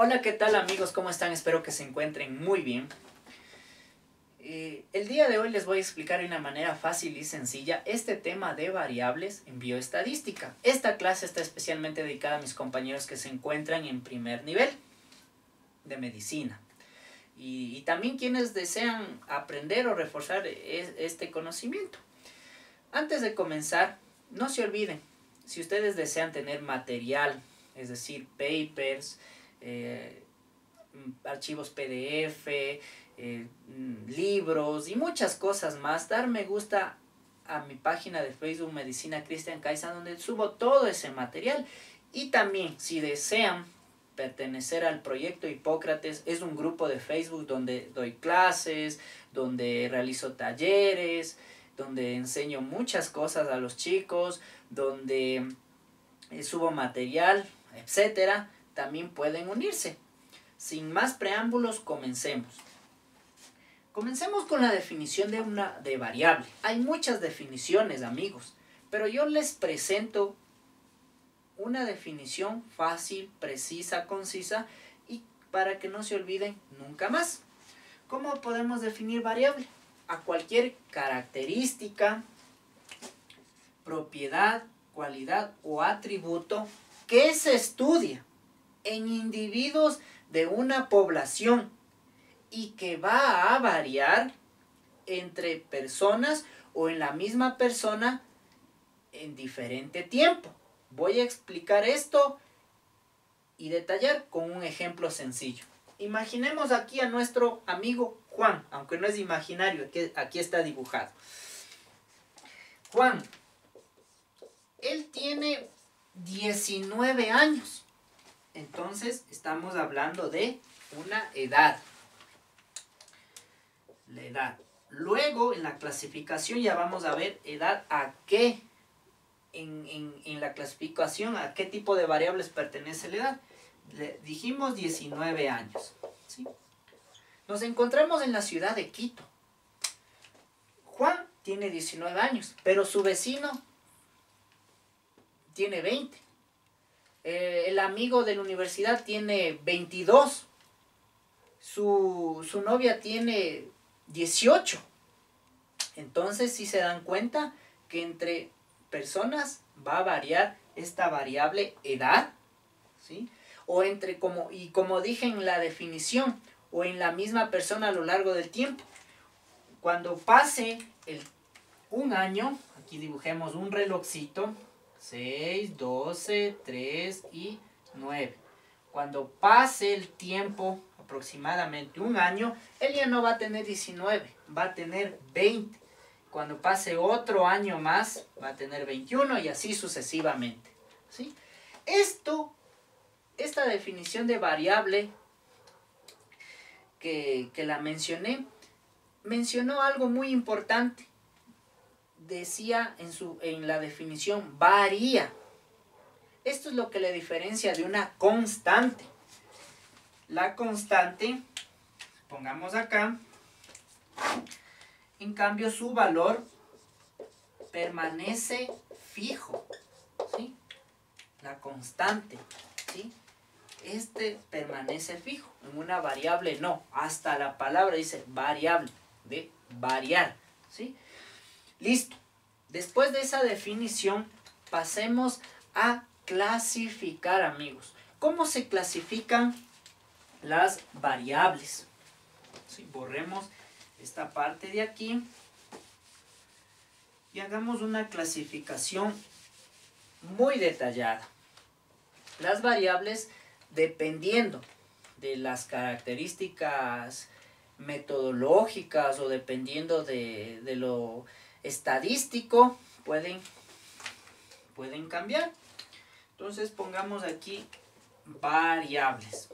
Hola, ¿qué tal amigos? ¿Cómo están? Espero que se encuentren muy bien. El día de hoy les voy a explicar de una manera fácil y sencilla este tema de variables en bioestadística. Esta clase está especialmente dedicada a mis compañeros que se encuentran en primer nivel de medicina. Y también quienes desean aprender o reforzar este conocimiento. Antes de comenzar, no se olviden, si ustedes desean tener material, es decir, papers, archivos PDF, libros y muchas cosas más, dar me gusta a mi página de Facebook Medicina Cristian Caiza, donde subo todo ese material. Y también, si desean pertenecer al proyecto Hipócrates, es un grupo de Facebook donde doy clases, donde realizo talleres, donde enseño muchas cosas a los chicos, donde subo material, etcétera. También pueden unirse. Sin más preámbulos, comencemos. Comencemos con la definición de variable. Hay muchas definiciones, amigos, pero yo les presento una definición fácil, precisa, concisa y para que no se olviden nunca más. ¿Cómo podemos definir variable? A cualquier característica, propiedad, cualidad o atributo que se estudia en individuos de una población y que va a variar entre personas o en la misma persona en diferente tiempo. Voy a explicar esto y detallar con un ejemplo sencillo. Imaginemos aquí a nuestro amigo Juan, aunque no es imaginario, aquí está dibujado. Juan, él tiene 19 años. Entonces estamos hablando de una edad. La edad. Luego en la clasificación ya vamos a ver edad a qué. En la clasificación a qué tipo de variables pertenece la edad. Dijimos 19 años. ¿Sí? Nos encontramos en la ciudad de Quito. Juan tiene 19 años, pero su vecino tiene 20. El amigo de la universidad tiene 22. Su novia tiene 18. Entonces, si se dan cuenta que entre personas va a variar esta variable edad, ¿sí? O entre, como dije en la definición, o en la misma persona a lo largo del tiempo. Cuando pase un año, aquí dibujemos un relojcito, 6, 12, 3 y 9. Cuando pase el tiempo, aproximadamente un año, él ya no va a tener 19, va a tener 20. Cuando pase otro año más, va a tener 21 y así sucesivamente. ¿Sí? Esta definición de variable que la mencionó algo muy importante. Decía en la definición, varía. Esto es lo que le diferencia de una constante. La constante, pongamos acá, en cambio su valor permanece fijo, ¿sí? La constante, ¿sí? Permanece fijo. En una variable no. Hasta la palabra dice variable, de variar, ¿sí? Listo. Después de esa definición, pasemos a clasificar, amigos. ¿Cómo se clasifican las variables? ¿Sí? Borremos esta parte de aquí y hagamos una clasificación muy detallada. Las variables, dependiendo de las características metodológicas o dependiendo de lo estadístico, pueden cambiar. Entonces pongamos aquí variables.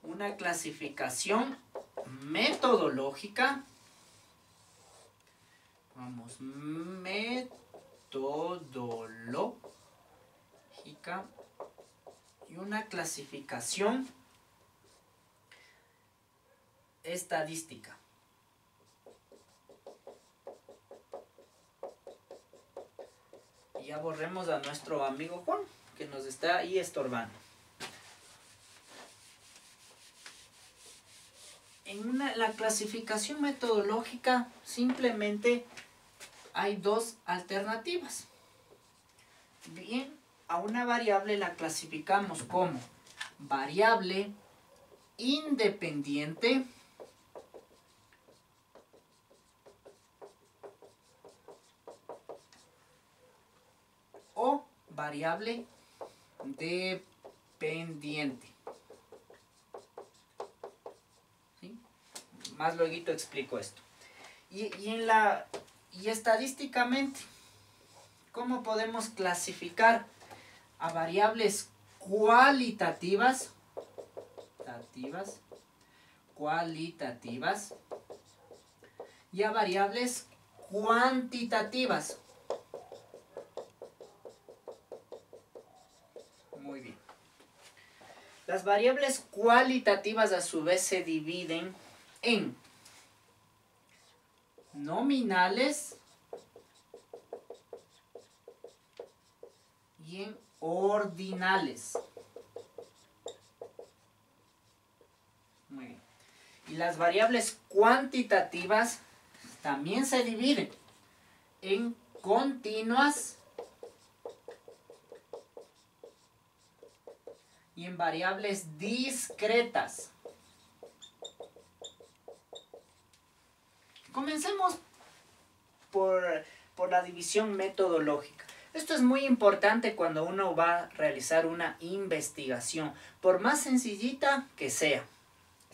Una clasificación metodológica. Vamos, metodológica. Y una clasificación estadística. Y ya borremos a nuestro amigo Juan, que nos está ahí estorbando. la clasificación metodológica simplemente hay dos alternativas. Bien, a una variable la clasificamos como variable independiente o variable dependiente. ¿Sí? Más luego explico esto. Y estadísticamente, ¿cómo podemos clasificar a variables cualitativas y a variables cuantitativas? Muy bien. Las variables cualitativas a su vez se dividen en nominales y en ordinales. Muy bien. Y las variables cuantitativas también se dividen en continuas y en variables discretas. Comencemos por la división metodológica. Esto es muy importante cuando uno va a realizar una investigación, por más sencillita que sea.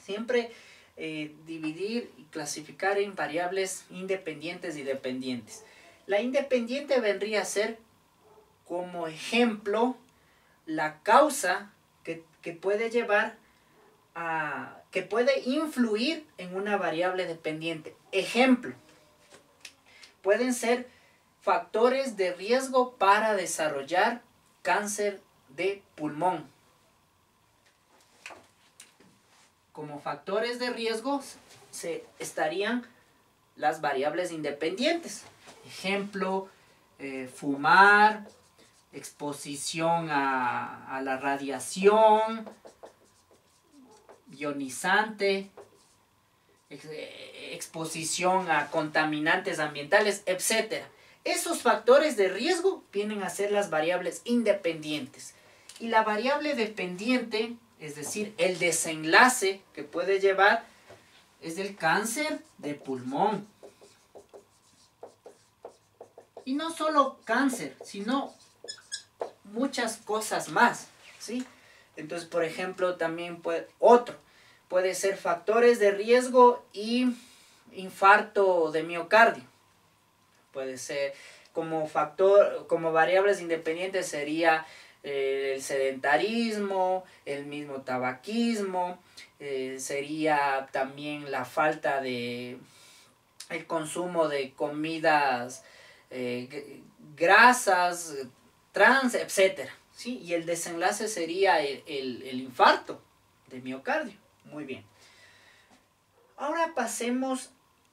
Siempre dividir y clasificar en variables independientes y dependientes. La independiente vendría a ser, como ejemplo, la causa que puede llevar que puede influir en una variable dependiente. Ejemplo, pueden ser factores de riesgo para desarrollar cáncer de pulmón. Como factores de riesgo estarían las variables independientes. Ejemplo, fumar, exposición a la radiación ionizante, exposición a contaminantes ambientales, etc. Esos factores de riesgo vienen a ser las variables independientes. Y la variable dependiente, es decir, el desenlace que puede llevar, es el cáncer de pulmón. Y no solo cáncer, sino muchas cosas más, ¿sí? Entonces, por ejemplo, también puede ser factores de riesgo y infarto de miocardio. Puede ser como variables independientes sería el sedentarismo, el mismo tabaquismo, sería también la falta de el consumo de comidas grasas, trans, etcétera. ¿Sí? Y el desenlace sería el infarto de miocardio. Muy bien. Ahora pasemos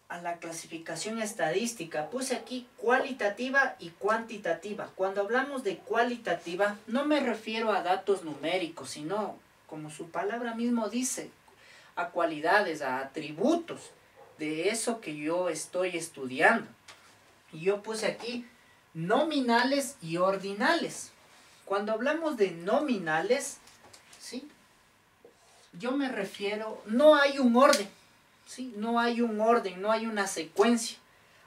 a la clasificación estadística. Puse aquí cualitativa y cuantitativa. Cuando hablamos de cualitativa, no me refiero a datos numéricos, sino, como su palabra mismo dice, a cualidades, a atributos de eso que yo estoy estudiando. Y yo puse aquí nominales y ordinales. Cuando hablamos de nominales, ¿sí? Yo me refiero, no hay un orden, ¿sí? No hay un orden, no hay una secuencia.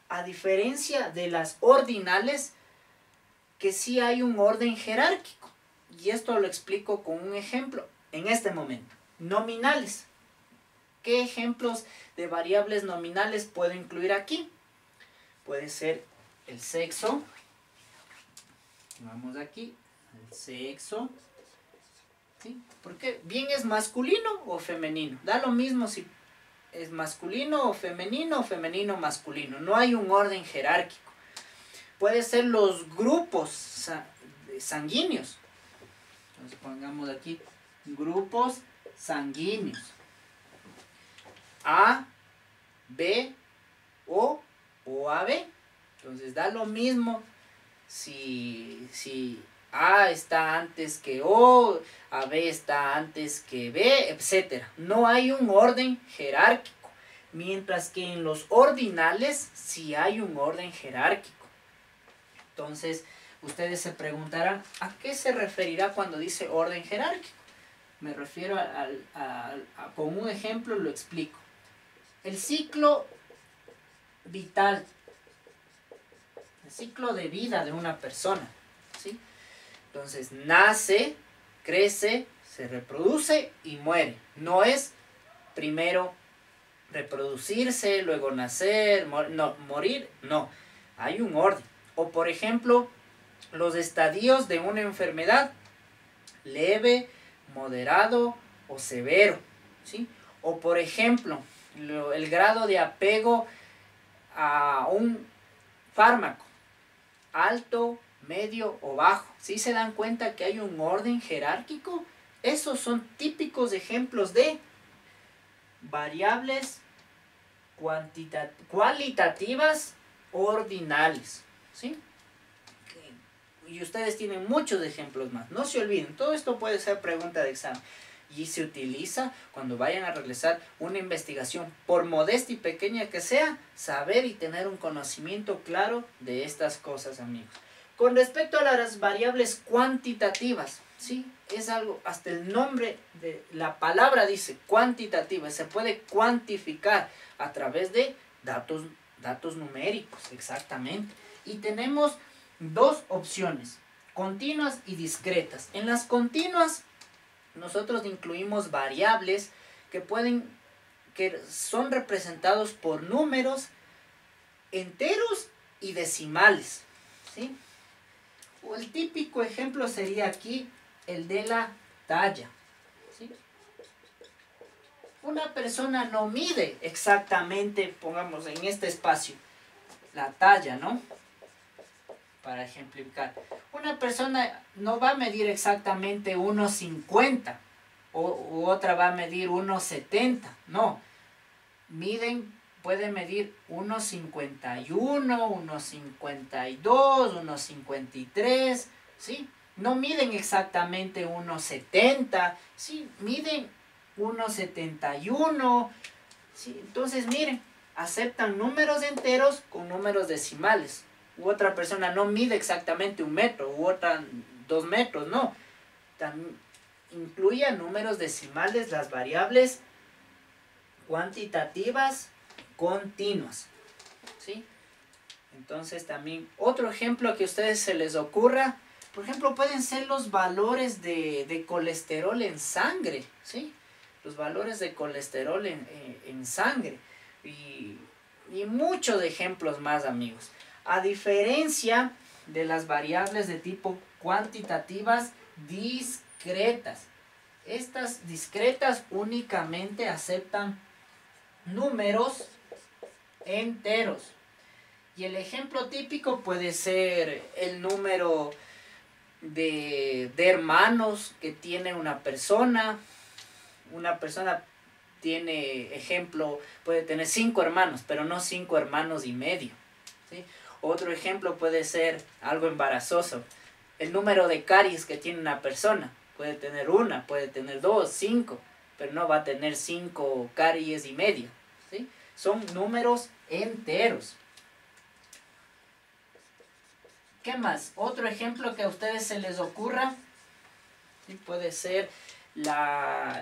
A diferencia de las ordinales, que sí hay un orden jerárquico. Y esto lo explico con un ejemplo en este momento. Nominales. ¿Qué ejemplos de variables nominales puedo incluir aquí? Puede ser el sexo. Vamos aquí. El sexo, ¿sí? Porque bien es masculino o femenino. Da lo mismo si es masculino o femenino masculino. No hay un orden jerárquico. Puede ser los grupos sanguíneos. Entonces pongamos aquí grupos sanguíneos. A, B, o AB. Entonces da lo mismo si A está antes que O, AB está antes que B, etc. No hay un orden jerárquico, mientras que en los ordinales sí hay un orden jerárquico. Entonces, ustedes se preguntarán, ¿a qué se referirá cuando dice orden jerárquico? Me refiero con un ejemplo lo explico. El ciclo vital, el ciclo de vida de una persona, ¿sí? Entonces, nace, crece, se reproduce y muere. No es primero reproducirse, luego nacer, morir, no. Hay un orden. O por ejemplo, los estadios de una enfermedad, leve, moderado o severo, ¿sí? O por ejemplo, el grado de apego a un fármaco, alto, medio o bajo. ¿Sí se dan cuenta que hay un orden jerárquico? Esos son típicos ejemplos de variables cualitativas ordinales, ¿sí? Y ustedes tienen muchos ejemplos más. No se olviden, todo esto puede ser pregunta de examen. Y se utiliza cuando vayan a realizar una investigación, por modesta y pequeña que sea, saber y tener un conocimiento claro de estas cosas, amigos. Con respecto a las variables cuantitativas, ¿sí? Es algo, hasta el nombre de la palabra dice cuantitativa, se puede cuantificar a través de datos numéricos, exactamente. Y tenemos dos opciones, continuas y discretas. En las continuas, nosotros incluimos variables que son representados por números enteros y decimales, ¿sí? O el típico ejemplo sería aquí el de la talla, ¿sí? Una persona no mide exactamente, pongamos en este espacio, la talla, ¿no? Para ejemplificar. Una persona no va a medir exactamente 1,50 u otra va a medir 1,70, no. Puede medir 1,51, 1,52, 1,53, ¿sí? No miden exactamente 1,70, ¿sí? Miden 1,71, ¿sí? Entonces, miren, aceptan números enteros con números decimales. U otra persona no mide exactamente 1 metro, u otra 2 metros, no. Incluye números decimales las variables cuantitativas continuas, ¿sí? Entonces también otro ejemplo que a ustedes se les ocurra, por ejemplo, pueden ser los valores de colesterol en sangre, ¿sí? Los valores de colesterol en sangre y muchos ejemplos más, amigos. A diferencia de las variables de tipo cuantitativas discretas. Estas discretas únicamente aceptan números enteros. Y el ejemplo típico puede ser el número de hermanos que tiene una persona. Una persona tiene, ejemplo, puede tener 5 hermanos, pero no 5 hermanos y medio, ¿sí? Otro ejemplo puede ser algo embarazoso. El número de caries que tiene una persona. Puede tener 1, puede tener 2, 5, pero no va a tener 5 caries y medio, ¿sí? Son números enteros. ¿Qué más? Otro ejemplo que a ustedes se les ocurra, ¿sí? Puede ser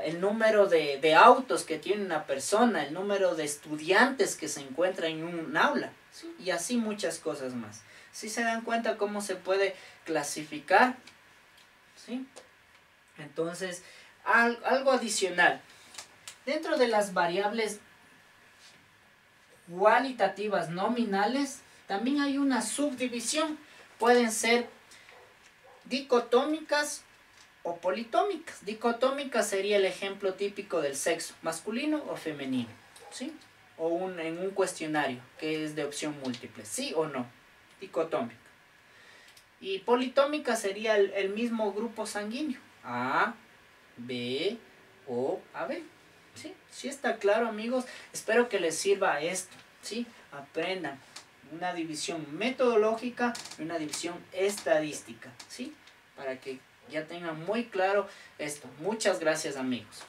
el número de autos que tiene una persona, el número de estudiantes que se encuentran en un aula, ¿sí? Y así muchas cosas más. ¿Sí se dan cuenta cómo se puede clasificar? ¿Sí? Entonces, algo adicional. Dentro de las variables cualitativas nominales, también hay una subdivisión. Pueden ser dicotómicas o politómicas. Dicotómica sería el ejemplo típico del sexo, masculino o femenino, ¿sí? O en un cuestionario que es de opción múltiple, sí o no, dicotómica. Y politómica sería el mismo grupo sanguíneo, A, B, O, AB, ¿sí? ¿Sí está claro, amigos? Espero que les sirva esto, ¿sí? Aprendan una división metodológica y una división estadística, ¿sí? para que ya tengan muy claro esto. Muchas gracias, amigos.